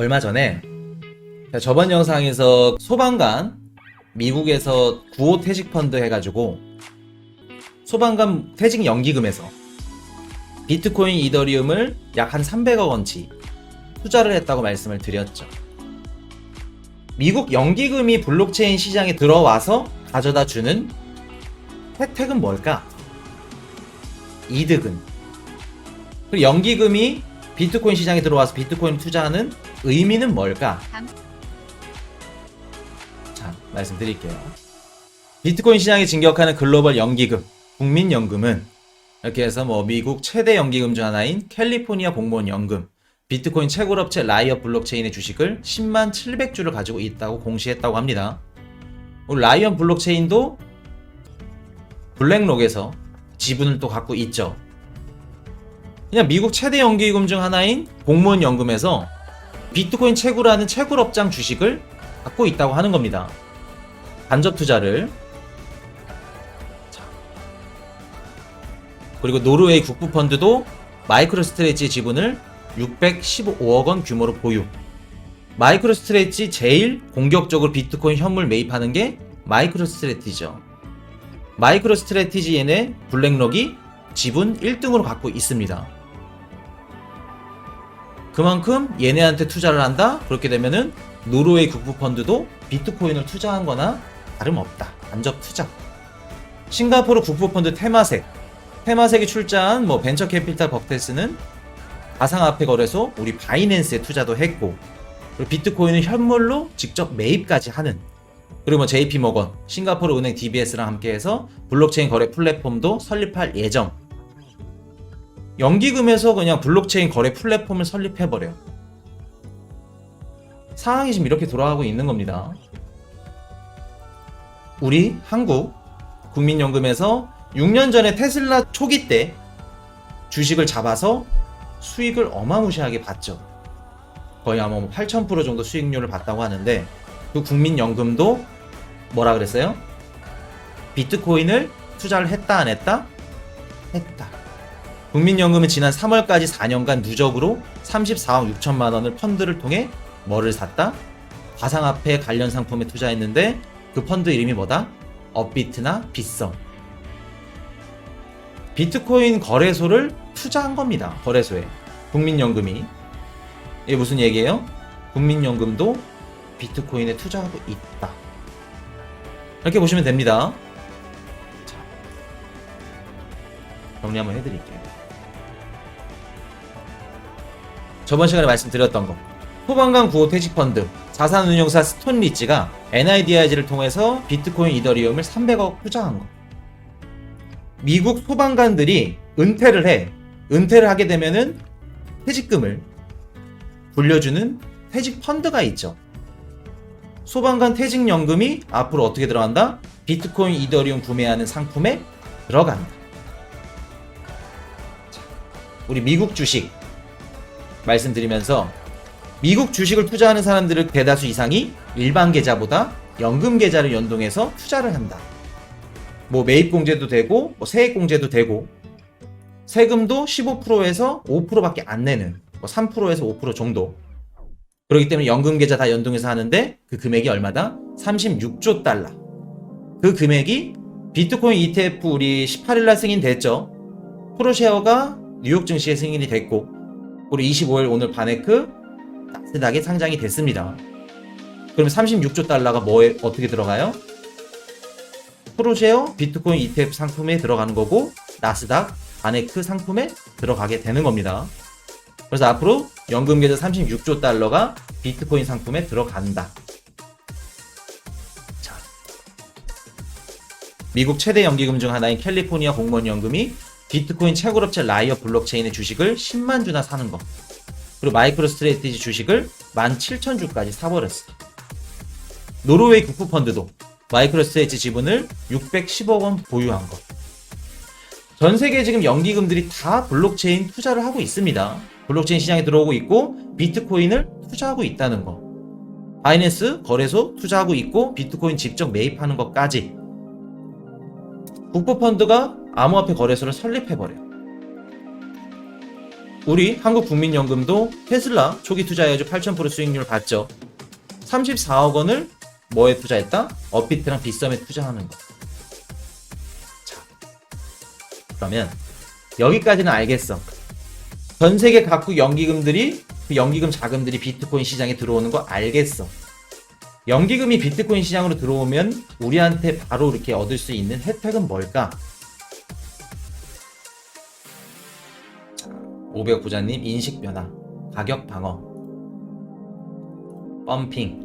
얼마 전에 저번 영상에서 소방관 미국에서 구호 퇴직 펀드 해가지고 소방관 퇴직 연기금에서 비트코인 이더리움을 약 한 300억 원치 투자를 했다고 말씀을 드렸죠. 미국 연기금이 블록체인 시장에 들어와서 가져다 주는 혜택은 뭘까? 이득은. 그리고 연기금이 비트코인 시장에 들어와서 비트코인 투자하는 의미는 뭘까? 자, 말씀드릴게요. 비트코인 시장에 진격하는 글로벌 연기금, 국민연금은 이렇게 해서 미국 최대 연기금 중 하나인 캘리포니아 공무원 연금, 비트코인 채굴업체 라이엇 블록체인의 주식을 10만 700주를 가지고 있다고 공시했다고 합니다. 우리 라이엇 블록체인도 블랙록에서 지분을 또 갖고 있죠. 그냥 미국 최대 연기금 중 하나인 공무원 연금에서 비트코인 채굴하는 채굴업장 주식을 갖고 있다고 하는 겁니다. 간접 투자를. 그리고 노르웨이 국부펀드도 마이크로스트레치 지분을 615억 원 규모로 보유. 마이크로스트레치 제일 공격적으로 비트코인 현물 매입하는 게 마이크로스트레티죠. 마이크로스트레티지엔의 블랙록이 지분 1등으로 갖고 있습니다. 그만큼 얘네한테 투자를 한다? 그렇게 되면은 노르웨이 국부펀드도 비트코인을 투자한 거나 다름없다. 간접 투자. 싱가포르 국부펀드 테마색이 출자한 벤처 캐피탈 벅테스는 가상화폐 거래소 우리 바이낸스에 투자도 했고, 그리고 비트코인을 현물로 직접 매입까지 하는, 그리고 JP모건, 싱가포르 은행 DBS랑 함께해서 블록체인 거래 플랫폼도 설립할 예정. 연기금에서 그냥 블록체인 거래 플랫폼을 설립해버려. 상황이 지금 이렇게 돌아가고 있는 겁니다. 우리 한국 국민연금에서 6년 전에 테슬라 초기 때 주식을 잡아서 수익을 어마무시하게 봤죠. 거의 아마 8,000% 정도 수익률을 봤다고 하는데, 그 국민연금도 뭐라 그랬어요? 비트코인을 투자를 했다 안 했다? 했다. 국민연금은 지난 3월까지 4년간 누적으로 34억 6천만 원을 펀드를 통해 뭐를 샀다? 가상화폐 관련 상품에 투자했는데 그 펀드 이름이 뭐다? 업비트나 빗썸. 비트코인 거래소를 투자한 겁니다. 거래소에. 국민연금이. 이게 무슨 얘기예요? 국민연금도 비트코인에 투자하고 있다. 이렇게 보시면 됩니다. 자, 정리 한번 해드릴게요. 저번 시간에 말씀드렸던 거. 소방관 구호 퇴직펀드, 자산운용사 스톤리지가 NIDIG를 통해서 비트코인 이더리움을 300억 투자한 거. 미국 소방관들이 은퇴를 해. 은퇴를 하게 되면은 퇴직금을 불려주는 퇴직펀드가 있죠. 소방관 퇴직연금이 앞으로 어떻게 들어간다? 비트코인 이더리움 구매하는 상품에 들어간다. 자, 우리 미국 주식 말씀드리면서, 미국 주식을 투자하는 사람들의 대다수 이상이 일반 계좌보다 연금 계좌를 연동해서 투자를 한다. 매입공제도 되고 세액공제도 되고, 세금도 15%에서 5%밖에 안 내는 3%에서 5% 정도. 그렇기 때문에 연금 계좌 다 연동해서 하는데 그 금액이 얼마다? 36조 달러. 그 금액이 비트코인 ETF 우리 18일날 승인됐죠. 프로쉐어가 뉴욕 증시에 승인이 됐고, 우리 25일 오늘 바네크 나스닥에 상장이 됐습니다. 그러면 36조 달러가 어떻게 들어가요? 프로쉐어 비트코인 ETF 상품에 들어가는 거고, 나스닥 바네크 상품에 들어가게 되는 겁니다. 그래서 앞으로 연금 계좌 36조 달러가 비트코인 상품에 들어간다. 자, 미국 최대 연기금 중 하나인 캘리포니아 공무원 연금이 비트코인 채굴업체 라이엇 블록체인의 주식을 10만 주나 사는 거. 그리고 마이크로스트레티지 주식을 17,000주까지 사버렸어. 노르웨이 국부펀드도 마이크로스트레티지 지분을 610억 원 보유한 거. 전 세계 지금 연기금들이 다 블록체인 투자를 하고 있습니다. 블록체인 시장에 들어오고 있고 비트코인을 투자하고 있다는 거. 바이낸스 거래소 투자하고 있고 비트코인 직접 매입하는 것까지. 국부펀드가 암호화폐 거래소를 설립해버려요. 우리 한국국민연금도 테슬라 초기 투자해가지고 8,000% 수익률 봤죠. 34억 원을 뭐에 투자했다? 업비트랑 빗썸에 투자하는 거. 자, 그러면 여기까지는 알겠어. 전 세계 각국 연기금들이 그 연기금 자금들이 비트코인 시장에 들어오는 거 알겠어. 연기금이 비트코인 시장으로 들어오면 우리한테 바로 이렇게 얻을 수 있는 혜택은 뭘까? 500억 부자님, 인식 변화, 가격 방어, 펌핑.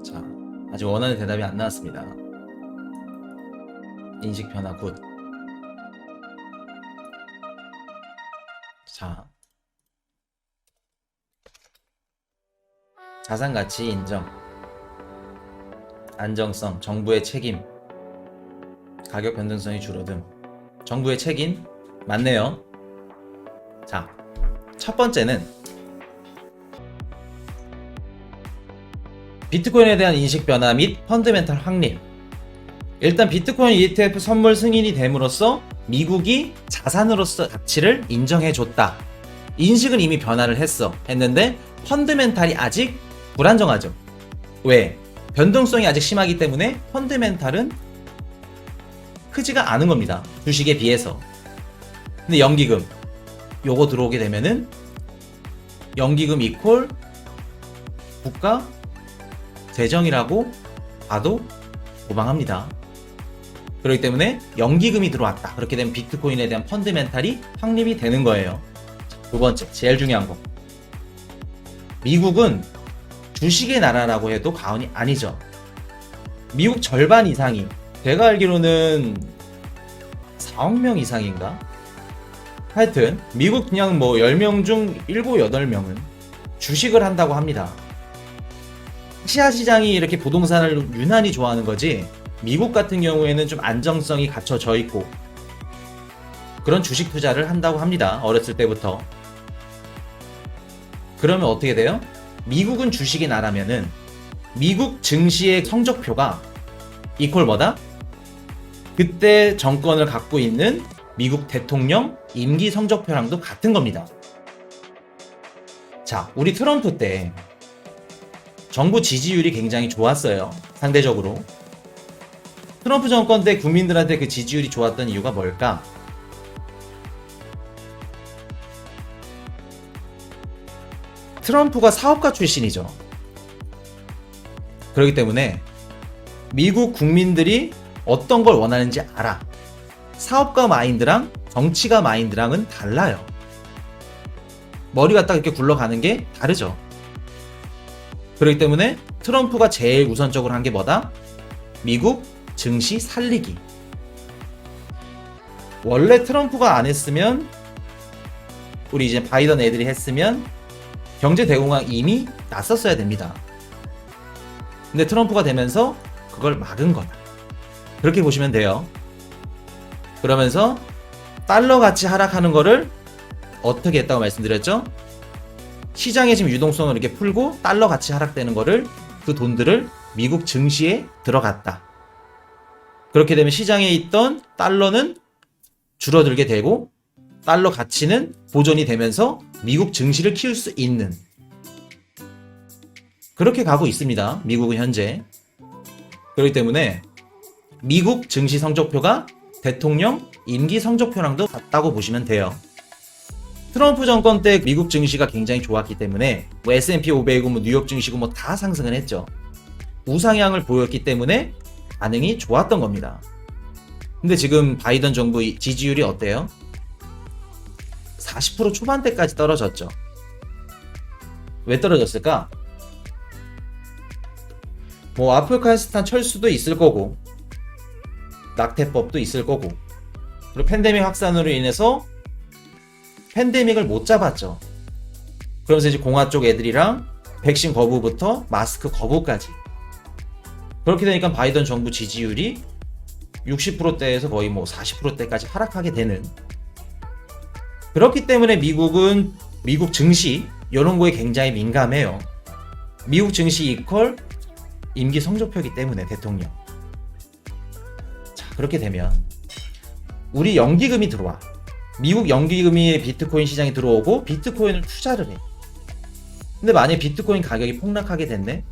자, 아직 원하는 대답이 안 나왔습니다. 인식 변화 굿. 자, 자산 가치 인정, 안정성, 정부의 책임, 가격 변동성이 줄어듦. 정부의 책임 맞네요. 자, 첫 번째는 비트코인에 대한 인식 변화 및 펀드멘탈 확립. 일단 비트코인 ETF 선물 승인이 됨으로써 미국이 자산으로서 가치를 인정해줬다. 인식은 이미 변화를 했는데 펀드멘탈이 아직 불안정하죠. 왜? 변동성이 아직 심하기 때문에 펀드멘탈은 크지가 않은 겁니다. 주식에 비해서. 근데 연기금 요거 들어오게 되면은 연기금 이퀄 국가 재정이라고 봐도 무방합니다. 그렇기 때문에 연기금이 들어왔다. 그렇게 되면 비트코인에 대한 펀드멘탈이 확립이 되는 거예요. 두 번째, 제일 중요한 거. 미국은 주식의 나라라고 해도 과언이 아니죠. 미국 절반 이상이, 제가 알기로는 4억 명 이상인가? 하여튼 미국 그냥 뭐 10명 중 7, 8명은 주식을 한다고 합니다. 아시아 시장이 이렇게 부동산을 유난히 좋아하는 거지, 미국 같은 경우에는 좀 안정성이 갖춰져 있고 그런 주식 투자를 한다고 합니다. 어렸을 때부터. 그러면 어떻게 돼요? 미국은 주식의 나라면은 미국 증시의 성적표가 이퀄 뭐다? 그때 정권을 갖고 있는 미국 대통령 임기 성적표랑도 같은 겁니다. 자, 우리 트럼프 때 정부 지지율이 굉장히 좋았어요. 상대적으로. 트럼프 정권 때 국민들한테 그 지지율이 좋았던 이유가 뭘까? 트럼프가 사업가 출신이죠. 그렇기 때문에 미국 국민들이 어떤 걸 원하는지 알아. 사업가 마인드랑 정치가 마인드랑은 달라요. 머리가 딱 이렇게 굴러가는 게 다르죠. 그렇기 때문에 트럼프가 제일 우선적으로 한 게 뭐다? 미국 증시 살리기. 원래 트럼프가 안 했으면, 우리 이제 바이든 애들이 했으면 경제 대공황 이미 났었어야 됩니다. 근데 트럼프가 되면서 그걸 막은 거다. 그렇게 보시면 돼요. 그러면서 달러 가치 하락하는 거를 어떻게 했다고 말씀드렸죠? 시장에 지금 유동성을 이렇게 풀고 달러 가치 하락되는 거를, 그 돈들을 미국 증시에 들어갔다. 그렇게 되면 시장에 있던 달러는 줄어들게 되고 달러 가치는 보존이 되면서 미국 증시를 키울 수 있는, 그렇게 가고 있습니다. 미국은 현재. 그렇기 때문에 미국 증시 성적표가 대통령 임기 성적표랑도 같다고 보시면 돼요. 트럼프 정권 때 미국 증시가 굉장히 좋았기 때문에 뭐 S&P 500이고 뭐 뉴욕 증시고 뭐 다 상승을 했죠. 우상향을 보였기 때문에 반응이 좋았던 겁니다. 근데 지금 바이든 정부 지지율이 어때요? 40% 초반대까지 떨어졌죠. 왜 떨어졌을까? 뭐 아프가니스탄 철수도 있을 거고 낙태법도 있을 거고, 그리고 팬데믹 확산으로 인해서 팬데믹을 못 잡았죠. 그러면서 이제 공화 쪽 애들이랑 백신 거부부터 마스크 거부까지. 그렇게 되니까 바이든 정부 지지율이 60%대에서 거의 뭐 40%대까지 하락하게 되는. 그렇기 때문에 미국은 미국 증시 이런 거에 굉장히 민감해요. 미국 증시 이퀄 임기 성적표이기 때문에 대통령. 자, 그렇게 되면 우리 연기금이 들어와. 미국 연기금이 비트코인 시장에 들어오고 비트코인을 투자를 해. 근데 만약에 비트코인 가격이 폭락하게 됐네?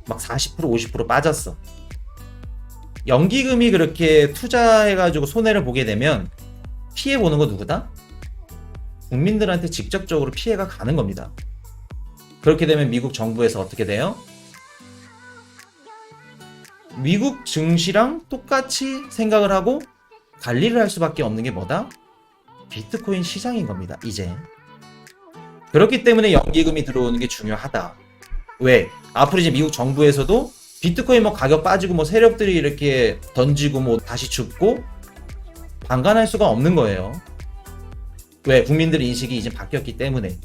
막 40% 50% 빠졌어. 연기금이 그렇게 투자해가지고 손해를 보게 되면 피해보는 거 누구다? 국민들한테 직접적으로 피해가 가는 겁니다. 그렇게 되면 미국 정부에서 어떻게 돼요? 미국 증시랑 똑같이 생각을 하고 관리를 할 수밖에 없는 게 뭐다? 비트코인 시장인 겁니다. 이제. 그렇기 때문에 연기금이 들어오는 게 중요하다. 왜? 앞으로 이제 미국 정부에서도 비트코인 뭐 가격 빠지고 뭐 세력들이 이렇게 던지고 뭐 다시 죽고 방관할 수가 없는 거예요. 왜? 국민들의 인식이 이제 바뀌었기 때문에.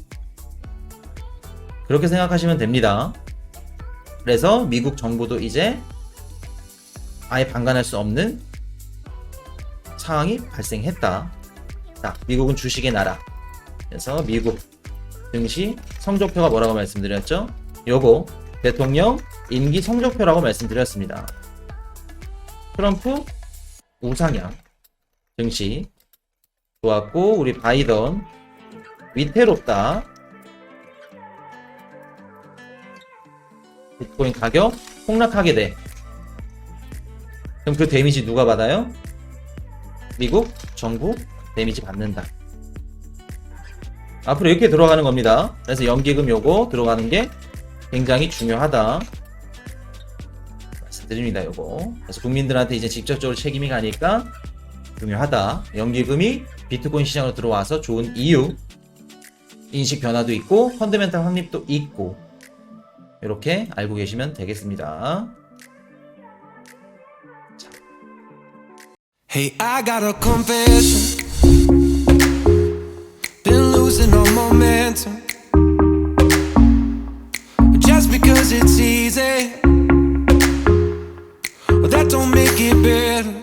그렇게 생각하시면 됩니다. 그래서 미국 정부도 이제 아예 방관할 수 없는 상황이 발생했다. 자, 미국은 주식의 나라. 그래서 미국 증시 성적표가 뭐라고 말씀드렸죠? 요거 대통령 임기 성적표라고 말씀드렸습니다. 트럼프 우상향 증시 좋았고, 우리 바이든 위태롭다. 비트코인 가격 폭락하게 돼. 그럼 그 데미지 누가 받아요? 미국 정부 데미지 받는다. 앞으로 이렇게 들어가는 겁니다. 그래서 연기금 요거 들어가는 게 굉장히 중요하다 말씀드립니다. 요거. 그래서 국민들한테 이제 직접적으로 책임이 가니까 중요하다. 연기금이 비트코인 시장으로 들어와서 좋은 이유, 인식 변화도 있고 펀더멘탈 확립도 있고, 이렇게 알고 계시면 되겠습니다. Hey, I got a confession. Been losing all momentum. Just because it's easy, well, that don't make it better.